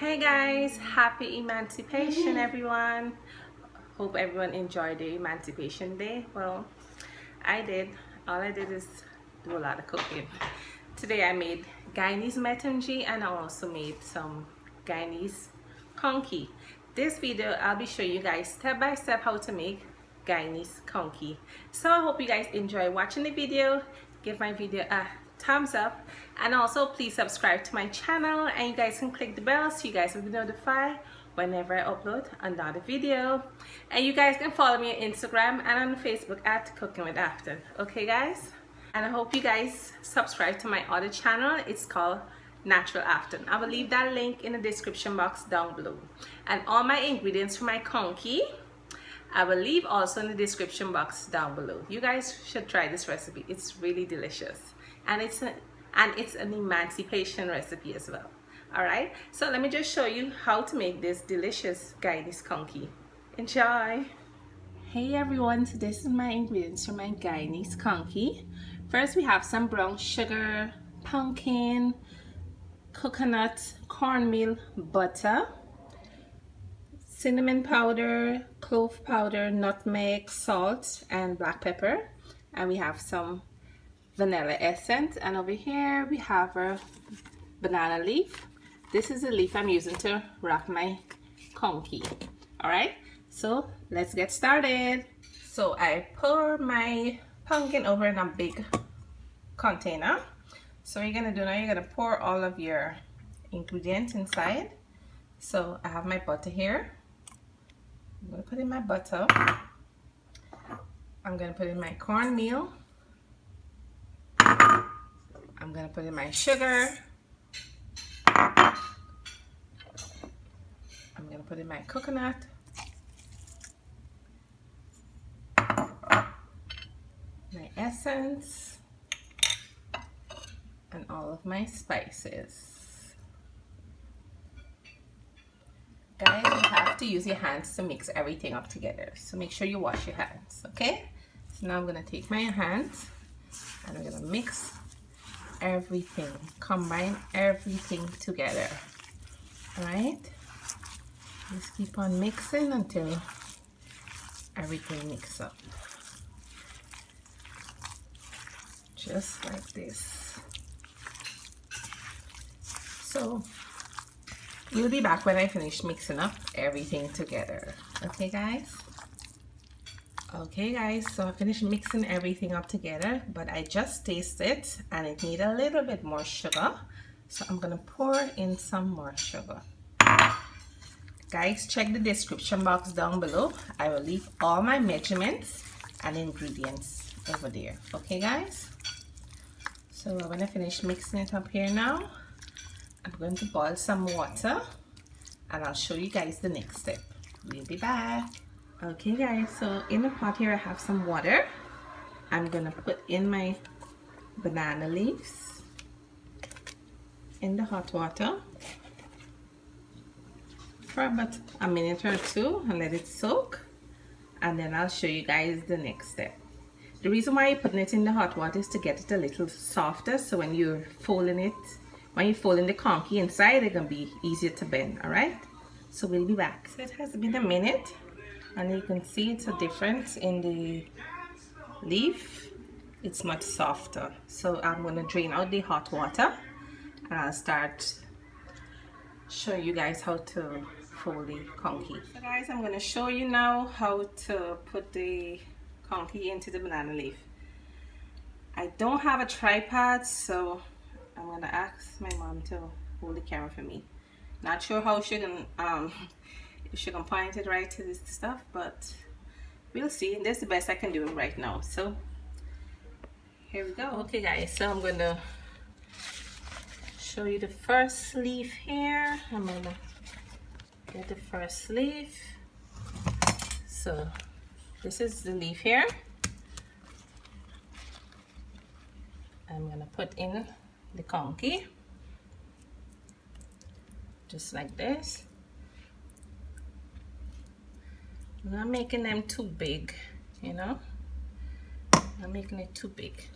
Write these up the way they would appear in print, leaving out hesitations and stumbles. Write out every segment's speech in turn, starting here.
Hey guys, happy Emancipation everyone. Hope everyone enjoyed the Emancipation Day. Well, I did. All I did is do a lot of cooking. Today I made Guyanese metunji and I also made some Guyanese Conkie. This video I'll be showing you guys step by step how to make Guyanese Conkie. So I hope you guys enjoy watching the video. Give my video a thumbs up and also please subscribe to my channel, and you guys can click the bell so you guys will be notified whenever I upload another video. And you guys can follow me on Instagram and on Facebook at Cooking with Afton. Okay guys, and I hope you guys subscribe to my other channel. It's called Natural Afton. I will leave that link in the description box down below, and all my ingredients for my conkie I will leave also in the description box down below. You guys should try this recipe. It's really delicious, and it's an emancipation recipe as well. All right, so let me just show you how to make this delicious Guyanese conkie. Enjoy. Hey everyone, so this is my ingredients for my Guyanese conkie. First we have some brown sugar, pumpkin, coconut, cornmeal, butter, cinnamon powder, clove powder, nutmeg, salt, and black pepper. And we have some vanilla essence. And over here we have a banana leaf. This is the leaf I'm using to wrap my conkie. Alright, so let's get started. So I pour my pumpkin over in a big container. So what you're gonna do now, you're gonna pour all of your ingredients inside. So I have my butter here. I'm going to put in my butter. I'm going to put in my cornmeal. I'm going to put in my sugar. I'm going to put in my coconut. My essence. And all of my spices. Guys, you have to use your hands to mix everything up together, so make sure you wash your hands. Okay, so now I'm gonna take my hands and I'm gonna mix everything, combine everything together. All right, just keep on mixing until everything mixes up, just like this. So we'll be back when I finish mixing up everything together. Okay guys? Okay guys, so I finished mixing everything up together, but I just tasted it and it needs a little bit more sugar. So I'm gonna pour in some more sugar. Guys, check the description box down below. I will leave all my measurements and ingredients over there. Okay guys? So when I finish mixing it up here now, I'm going to boil some water and I'll show you guys the next step. We'll be back. Okay guys, so in the pot here I have some water. I'm gonna put in my banana leaves in the hot water for about a minute or two and let it soak, and then I'll show you guys the next step. The reason why you're putting it in the hot water is to get it a little softer, so when you're folding it, when you fold in the conkie inside, it's gonna be easier to bend. All right, so we'll be back. So it has been a minute and you can see it's a difference in the leaf. It's much softer. So I'm gonna drain out the hot water and I'll start showing you guys how to fold the conkie. So guys, I'm gonna show you now how to put the conkie into the banana leaf. I don't have a tripod, so I'm gonna ask my mom to hold the camera for me. Not sure how she can if she can point it right to this stuff, but we'll see. That's the best I can do right now. So here we go. Okay guys, so I'm gonna show you the first leaf here. I'm gonna get the first leaf. So this is the leaf here. I'm gonna put in the conkie just like this. I'm not making them too big, you know, I'm making it too big.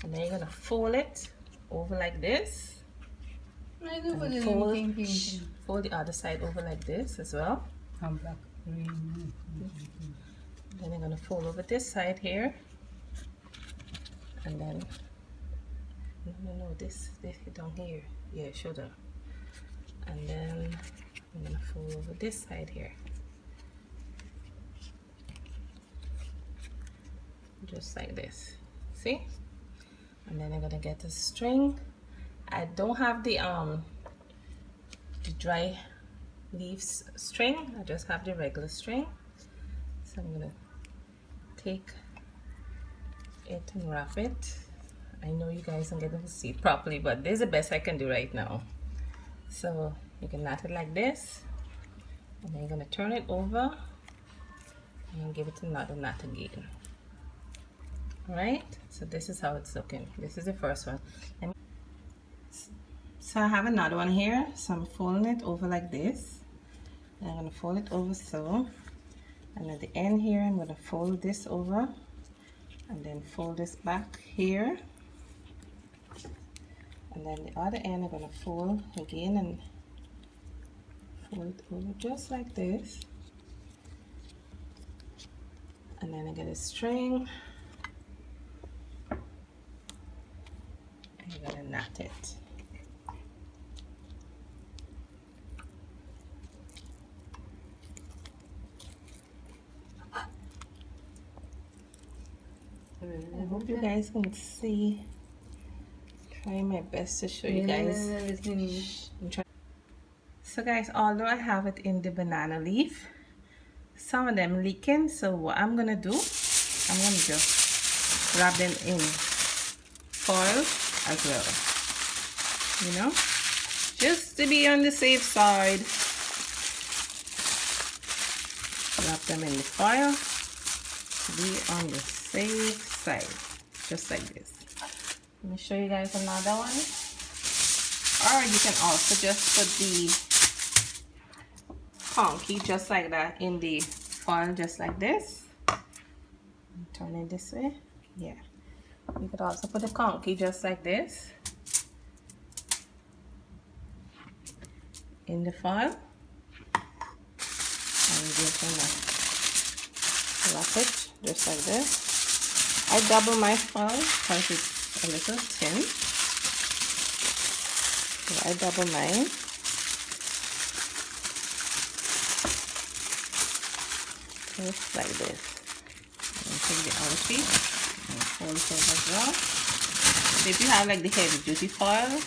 And then you're gonna fold it over like this and fold fold the other side over like this as well. I'm black. Then I'm gonna fold over this side here, and then no, this down here, yeah, shoulder, and then I'm gonna fold over this side here, just like this. See? And then I'm gonna get a string. I don't have the dry leaves string. I just have the regular string. So I'm gonna take it and wrap it. I know you guys aren't getting to see it properly, but this is the best I can do right now. So you can knot it like this, and then you're gonna turn it over and give it another knot again. Alright, so this is how it's looking. This is the first one. So I have another one here, so I'm folding it over like this. And I'm gonna fold it over so, and at the end here I'm gonna fold this over and then fold this back here, and then the other end I'm gonna fold again and fold it over just like this, and then I get a string and you're gonna knot it. I hope you guys can see. Trying my best to show you guys. So guys, although I have it in the banana leaf, some of them leaking, so what I'm gonna do, I'm gonna just wrap them in foil as well, you know, just to be on the safe side. Wrap them in the foil to be on the safe side, just like this. Let me show you guys another one. Or you can also just put the conky just like that in the foil, just like this. Turn it this way. Yeah. You could also put the conky just like this in the foil. And you're just gonna wrap it just like this. I double my foil because it's a little thin, so I double mine. Just like this. And take the other piece and fold it over as well. So if you have like the heavy duty foil,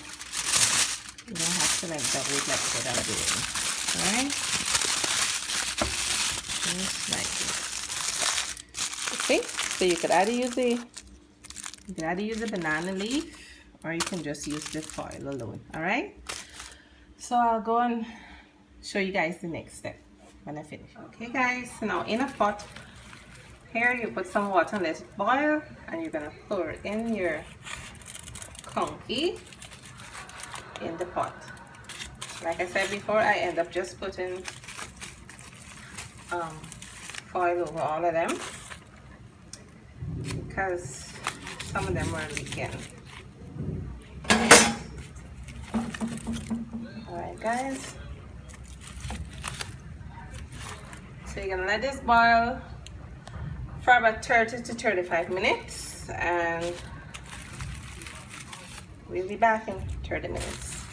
you don't have to like double it like what I'm doing. Alright? Just like this. Okay? So you could either use the banana leaf, or you can just use the foil alone. All right, so I'll go and show you guys the next step when I finish. Okay guys, so now in a pot here you put some water and let it boil, and you're gonna pour in your conky in the pot. Like I said before, I end up just putting foil over all of them because some of them were leaking. Alright guys, so you're gonna let this boil for about 30 to 35 minutes, and we'll be back in 30 minutes.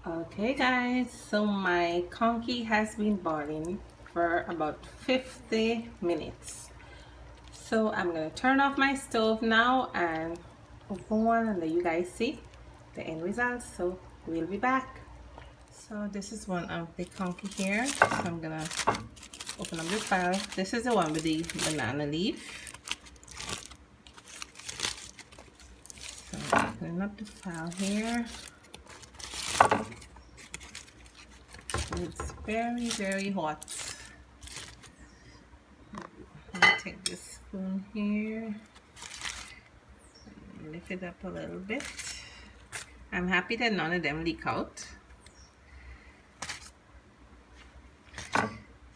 Okay guys, so my conky has been boiling for about 50 minutes. So I'm going to turn off my stove now and open one and let you guys see the end result. So we'll be back. So this is one of the conky here. So I'm going to open up the file. This is the one with the banana leaf. So I'm opening up the file here. It's very, very hot. Take this spoon here, lift it up a little bit. I'm happy that none of them leak out.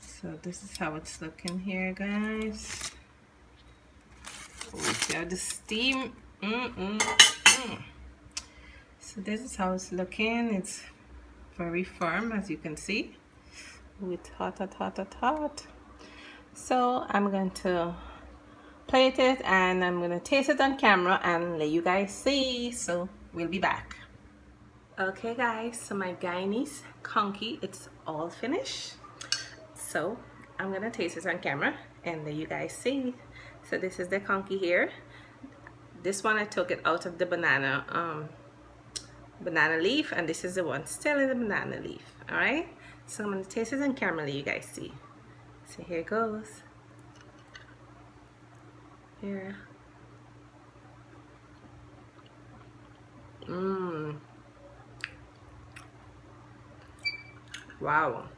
So this is how it's looking here guys. Oh, see how the steam. So this is how it's looking. It's very firm, as you can see. It's hot, hot, hot, hot, hot. So I'm going to plate it and I'm going to taste it on camera and let you guys see. So we'll be back. Okay guys, so my Guyanese Conkie, it's all finished. So I'm going to taste it on camera and let you guys see. So this is the conkie here. This one I took it out of the banana leaf, and this is the one still in the banana leaf. All right, so I'm gonna taste it on camera, let you guys see. So here it goes. Here. Wow.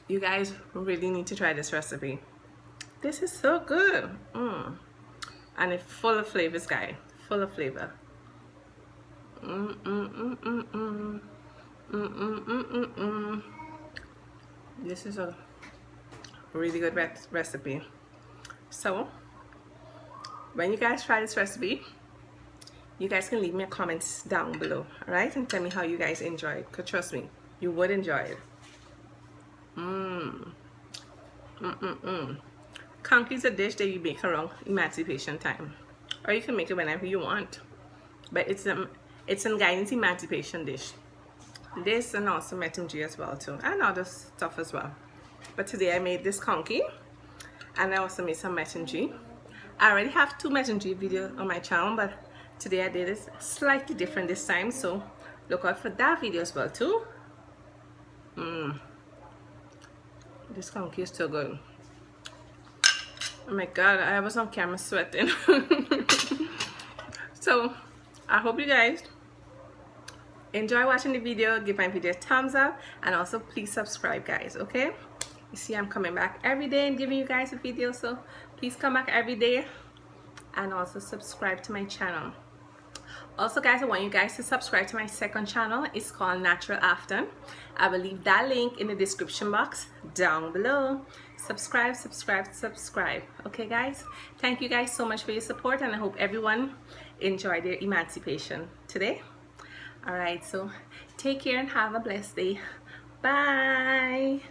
You guys really need to try this recipe. This is so good. And it's full of flavors, guys. Full of flavor. This is a really good recipe. So when you guys try this recipe, you guys can leave me a comment down below, all right, and tell me how you guys enjoy it, because trust me, you would enjoy it. Conkie is a dish that you make around Emancipation time, or you can make it whenever you want, but it's a Guyanese Emancipation dish. This and also metunji as well too, and other stuff as well. But today I made this conkie, and I also made some metunji. I already have 2 metunji videos on my channel, but today I did it slightly different this time, so look out for that video as well too. This conkie is so good. Oh my god, I was on camera sweating. So I hope you guys enjoy watching the video. Give my video a thumbs up, and also please subscribe, guys. Okay, you see I'm coming back every day and giving you guys a video, so please come back every day and also subscribe to my channel. Also guys, I want you guys to subscribe to my second channel. It's called Natural Afton. I will leave that link in the description box down below. Subscribe, subscribe, subscribe. Okay guys, thank you guys so much for your support, and I hope everyone enjoyed their emancipation today. All right, so take care and have a blessed day. Bye.